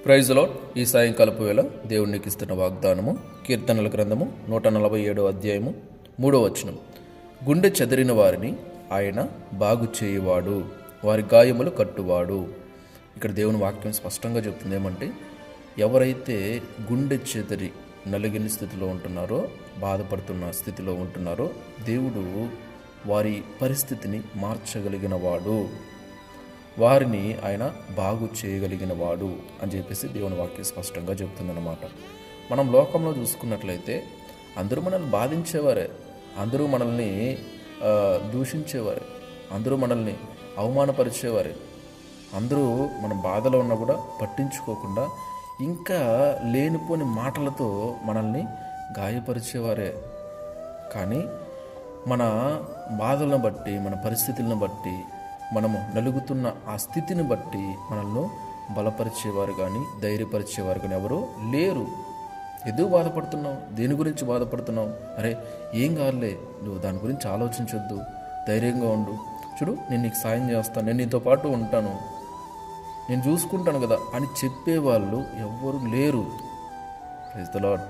Praise lord. ఈ సాయంకాలపు వేళ దేవుడు నీకు ఇస్తున్న వాగ్దానము కీర్తనల గ్రంథము 147 అధ్యాయము 3వ వచనం. గుండె చెదిరిన వారిని ఆయన బాగు చేయువాడు, వారి గాయములు కట్టువాడు. ఇక్కడ దేవుని వాక్యం స్పష్టంగా చెప్తుంది ఏమంటే, ఎవరైతే గుండె చెదిరి నలిగిన స్థితిలో ఉంటున్నారో, బాధపడుతున్న స్థితిలో ఉంటున్నారో, దేవుడు వారి పరిస్థితిని మార్చగలిగిన వాడు, వారిని ఆయన బాగు చేయగలిగిన వాడు అని చెప్పేసి దేవుని వాక్యం స్పష్టంగా చెబుతుందన్నమాట. మనం లోకంలో చూసుకున్నట్లయితే అందరూ మనల్ని బాధించేవారే, అందరూ మనల్ని దూషించేవారే, అందరూ మనల్ని అవమానపరిచేవారే, అందరూ మన బాధలో ఉన్నా కూడా పట్టించుకోకుండా ఇంకా లేనిపోని మాటలతో మనల్ని గాయపరిచేవారే. కానీ మన బాధలను బట్టి, మన పరిస్థితులను బట్టి, మనము నలుగుతున్న ఆ స్థితిని బట్టి మనల్ని బలపరిచేవారు కానీ, ధైర్యపరిచేవారు కానీ ఎవరు లేరు. ఎందుకు బాధపడుతున్నావు, దేని గురించి బాధపడుతున్నావు, అరే ఏం కాదులే, నువ్వు దాని గురించి ఆలోచించొద్దు, ధైర్యంగా ఉండు, చూడు నేను నీకు సాయం చేస్తాను, నేను నీతో పాటు ఉంటాను, నేను చూసుకుంటాను కదా అని చెప్పేవాళ్ళు ఎవ్వరు లేరు. Praise the Lord.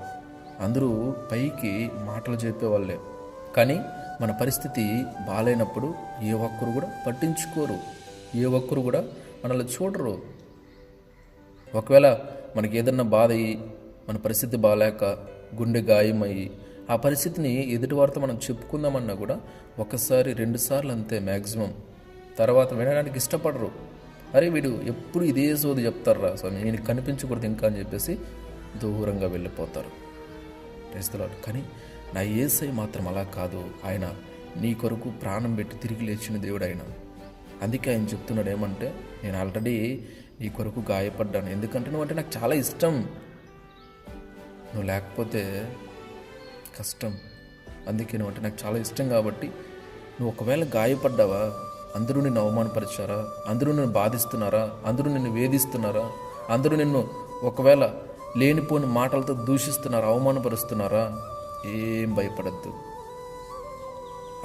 అందరూ పైకి మాటలు చెప్పేవాళ్ళే, కానీ మన పరిస్థితి బాగాలేనప్పుడు ఏ ఒక్కరు కూడా పట్టించుకోరు, ఏ ఒక్కరు కూడా మనల్ని చూడరు. ఒకవేళ మనకి ఏదన్నా బాధ అయ్యి, మన పరిస్థితి బాగాలేక, గుండె గాయమయ్యి ఆ పరిస్థితిని ఎదుటివారితో మనం చెప్పుకుందామన్నా కూడా ఒకసారి 2 సార్లు అంతే మ్యాక్సిమం, తర్వాత వినడానికి ఇష్టపడరు. అరే వీడు ఎప్పుడు ఇదే సోది చెప్తారా స్వామి, నేను కనిపించకూడదు ఇంకా అని చెప్పేసి దూరంగా వెళ్ళిపోతారు. చేస్తున్నాడు. కానీ నా యేసయ్య మాత్రం అలా కాదు. ఆయన నీ కొరకు ప్రాణం పెట్టి తిరిగి లేచిన దేవుడు ఆయన. అందుకే ఆయన చెప్తున్నాడు ఏమంటే, నేను ఆల్రెడీ నీ కొరకు గాయపడ్డాను, ఎందుకంటే నువ్వు అంటే నాకు చాలా ఇష్టం, నువ్వు లేకపోతే కష్టం, అందుకే నువ్వు అంటే నాకు చాలా ఇష్టం కాబట్టి నువ్వు ఒకవేళ గాయపడ్డావా, అందరూ నిన్ను అవమానపరిచారా, అందరూ నిన్ను బాధిస్తున్నారా, అందరూ నిన్ను వేధిస్తున్నారా, అందరూ నిన్ను ఒకవేళ లేనిపోని మాటలతో దూషిస్తున్నారా, అవమానపరుస్తున్నారా, ఏం భయపడద్దు.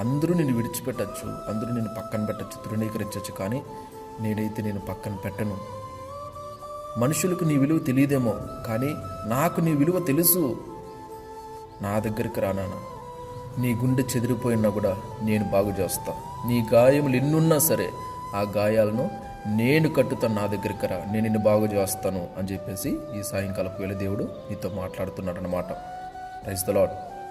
అందరూ నిన్ను విడిచిపెట్టచ్చు, అందరూ నిన్ను పక్కన పెట్టచ్చు, తృణీకరించవచ్చు, కానీ నేనైతే నేను పక్కన పెట్టను. మనుషులకు నీ విలువ తెలియదేమో, కానీ నాకు నీ విలువ తెలుసు. నా దగ్గరికి రానానా, నీ గుండె చెదిరిపోయినా కూడా నేను బాగు చేస్తా. నీ గాయములు ఎన్నున్నా సరే ఆ గాయాలను నేను కట్టుతాను, నా దగ్గరికి రా, నేను నిన్ను బాగు చేస్తాను అని చెప్పేసి ఈ సాయంకాలపు వేళ దేవుడు నీతో మాట్లాడుతున్నాడు అన్నమాట. Praise the lord.